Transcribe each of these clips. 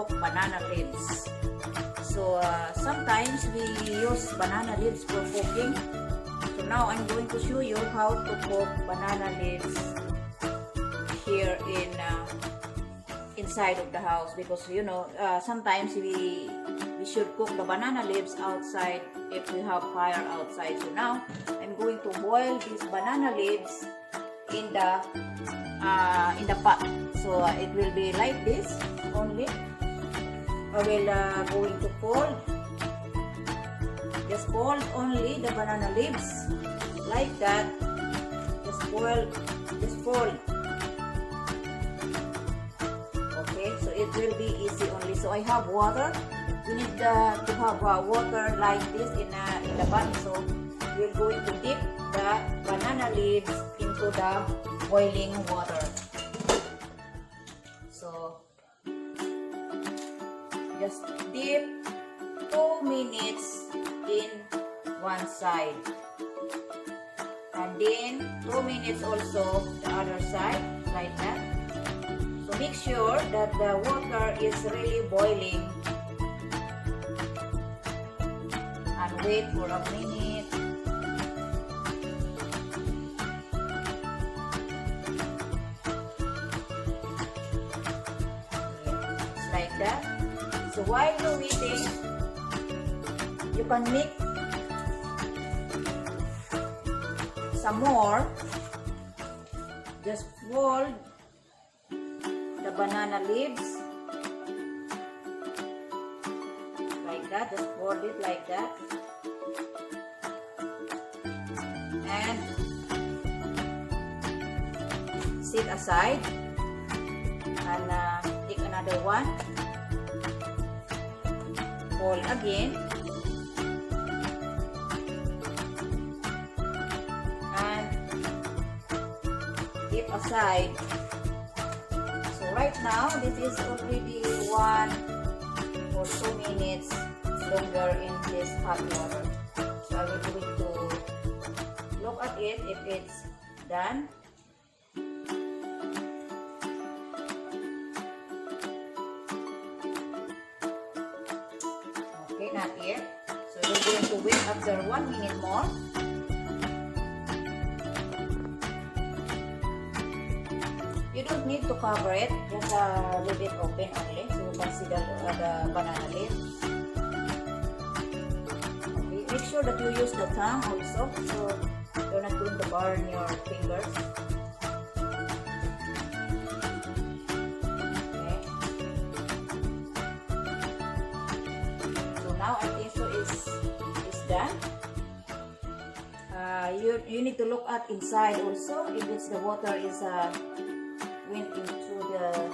cook banana leaves. So sometimes we use banana leaves for cooking. So now I'm going to show you how to cook banana leaves here in inside of the house, because you know sometimes we should cook the banana leaves outside if we have fire outside. So now I'm going to boil these banana leaves in the pot. So it will be like this only. I will going to fold, just fold only the banana leaves like that. Just fold. Okay, so it will be easy only. So I have water. We need to have water like this in the pot. So we're going to dip the banana leaves into the boiling water. So just dip 2 minutes in one side, and then 2 minutes also the other side, like that. So make sure that the water is really boiling, and wait for a minute. It's like that. So while you're waiting, you can make some more. Just fold the banana leaves like that. Just fold it like that, and set aside, and take another one. Fold again, and keep aside. So right now this is already 1 or 2 minutes longer in this hot water. So I will going to look at it if it's done. Not yet. So we're going to wait after 1 minute more. You don't need to cover it, just leave it open only, so you can see the banana leaf. Okay. Make sure that you use the thumb also, so you're not going to burn your fingers. Now I think so is done. You need to look at inside also if it's the water is went into the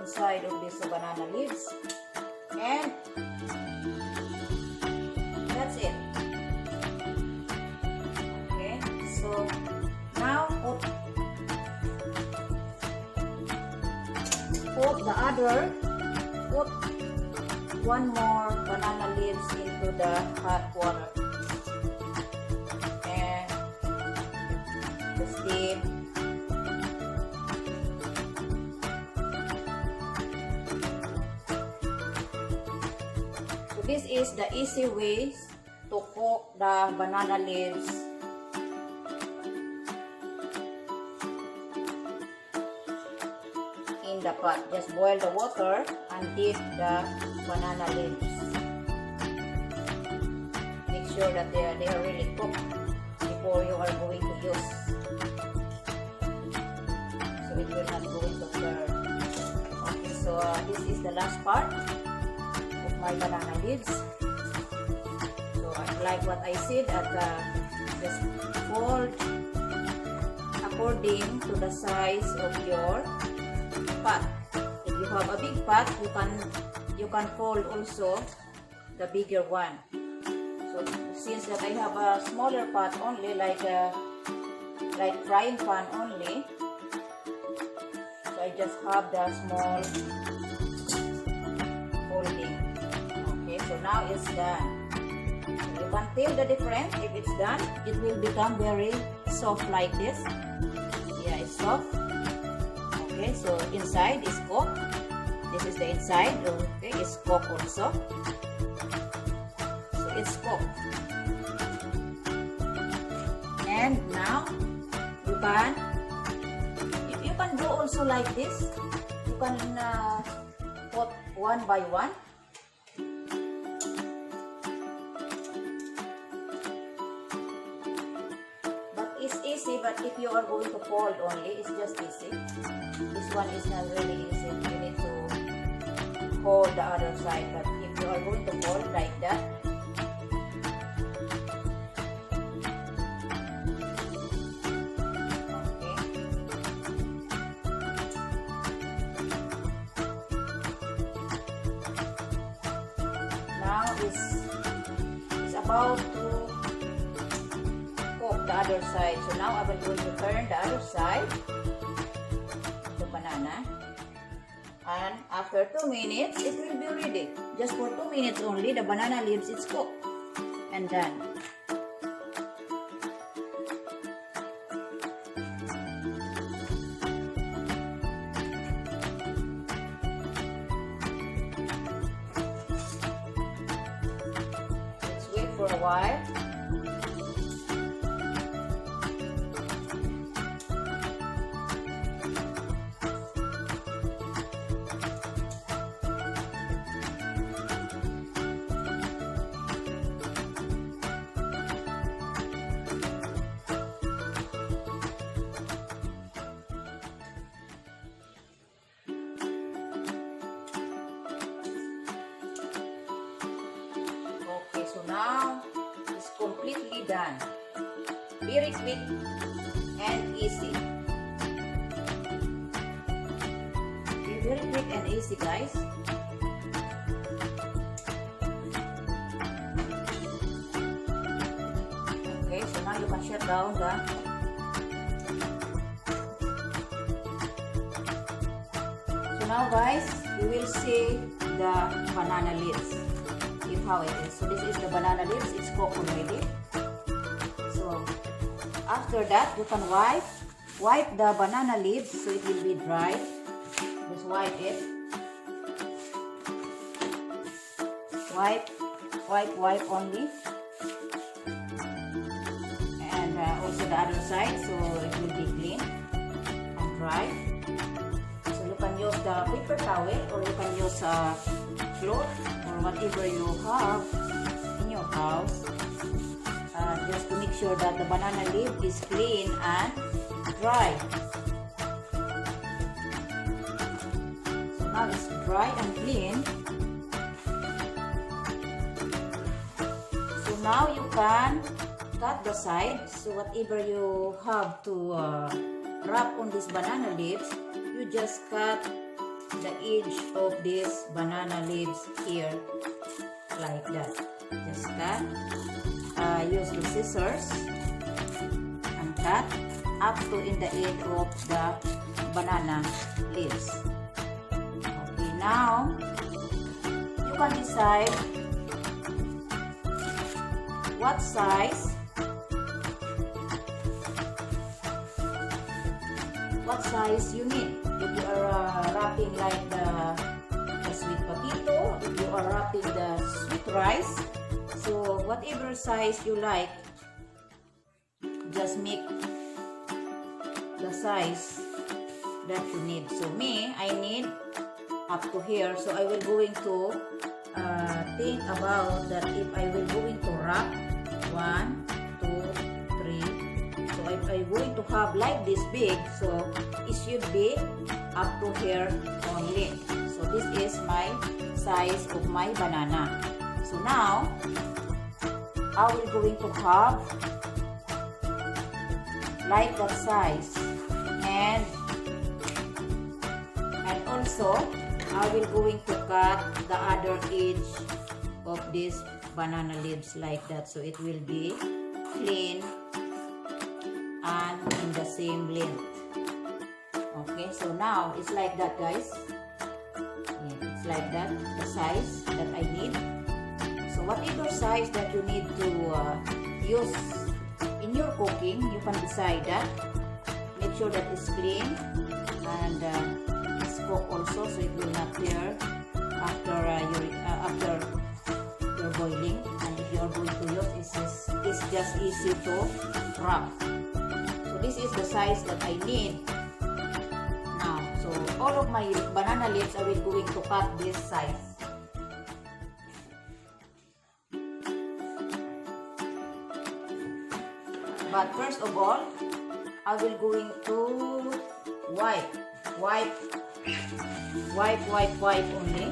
inside of this banana leaves, and that's it. Okay, so now put one more banana leaves into the hot water, and just dip. So this is the easy ways to cook the banana leaves. In the pot, just boil the water and dip the banana leaves. Make sure that they are really cooked before you are going to use, so it will not go into burn. Okay, so this is the last part of my banana leaves. So like what I said, just fold according to the size of your pot. If you have a big pot, you can fold also the bigger one. So since that I have a smaller pot only, like frying pan only, so I just have the small folding. Okay, so now it's done. You can tell the difference. If it's done, it will become very soft like this. Yeah, it's soft. Okay, so inside is cooked. This is the inside. Okay, it's cooked also. So it's cooked. And now you can do also like this. You can put one by one. But it's easy. But if you are going to fold only, it's just easy. This one is not really easy. You need to hold the other side. But if you are going to fold like that, now is about to cook the other side. So now I will going to turn the other side, the banana, and after 2 minutes it will be ready. Just for 2 minutes only, the banana leaves it's cooked and done. For a while. Okay, so now it's completely done. Very quick and easy. Okay, very quick and easy, guys. Okay, so now you can shut down the now guys, we will see the banana leaves. How it is. So this is the banana leaves. It's cooked already. So after that, you can wipe the banana leaves so it will be dry. Just wipe it. Wipe only. And also the other side, so it will be clean and dry. So you can use the paper towel or you can use a cloth or whatever you have in your house, just to make sure that the banana leaf is clean and dry. So now it's dry and clean. So now you can cut the sides. So whatever you have to wrap on these banana leaves, you just cut the edge of these banana leaves here like that. Just cut, use the scissors and cut up to in the edge of the banana leaves. Okay, now you can decide what size you need. If you are wrapping like the sweet potato, if you are wrapping the sweet rice, so whatever size you like, just make the size that you need. So me, I need up to here, so I will going to think about that if I will going to wrap 1, 2, 3. So if I going to have like this big, so it should be up to here only. So this is my size of my banana. So now I will going to have like that size, and also I will going to cut the other edge of this banana leaves like that, so it will be clean and in the same length. Okay, so now it's like that, guys. Yeah, it's like that, the size that I need. So whatever size that you need to use in your cooking, you can decide that. Make sure that it's clean and it's cook also, so it will not tear after your boiling. And if you are going to use, it's just easy to wrap. So this is the size that I need now. So all of my banana leaves, I will going to cut this size. But first of all, I will going to wipe only.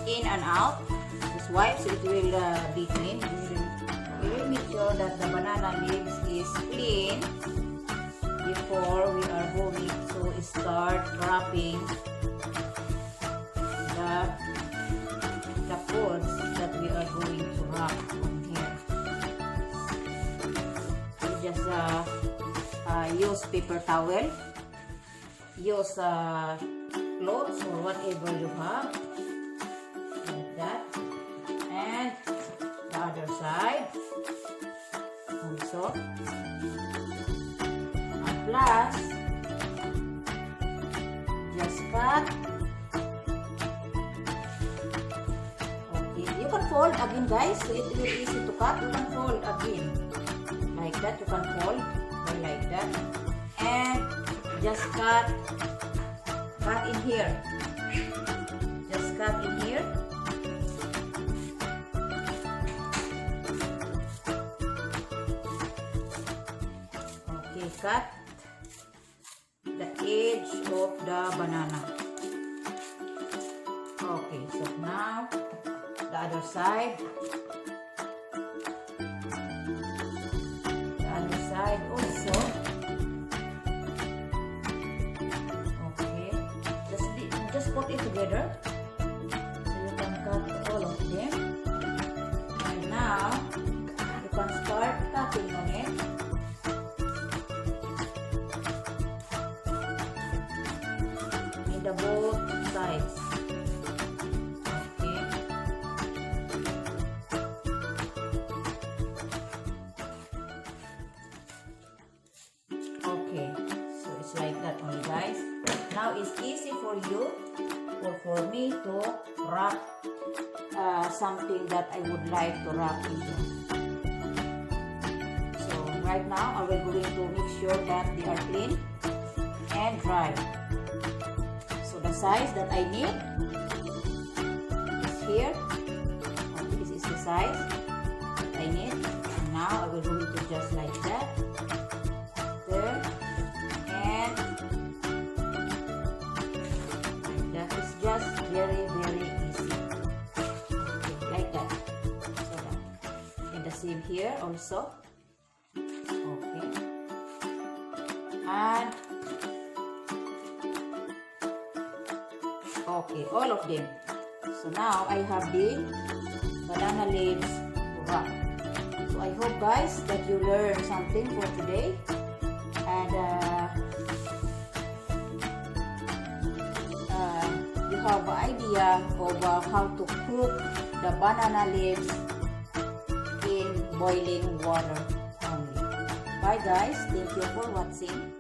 In and out. Just wipe so it will be clean. We will make sure that the banana leaves is clean before we are going to start wrapping the foods that we are going to wrap on here. So just use paper towel, use clothes or whatever you have, like that, and the other side also. And plus, just cut. You can fold again, guys, so it will be easy to cut. You can fold again like that. You can fold like that, and just cut in here. Just cut in here. Okay, cut the edge of the banana. Okay, so now the other side. The other side also. Okay. Just put it together. So you can cut all of them. And now you can start cutting on it. In the both sides. Okay, so it's like that only, guys. Now it's easy for you or for me to wrap something that I would like to wrap into. So right now I will going to make sure that they are clean and dry. So the size that I need is here. Okay, this is the size that I need. And now I will going to just like that. There, and that is just very easy. Okay, like that. So that. And the same here also. Okay, and okay, all of them. So now I have the banana leaves to wrap. So I hope, guys, that you learned something for today. And you have an idea of how to cook the banana leaves in boiling water only. Bye, guys. Thank you for watching.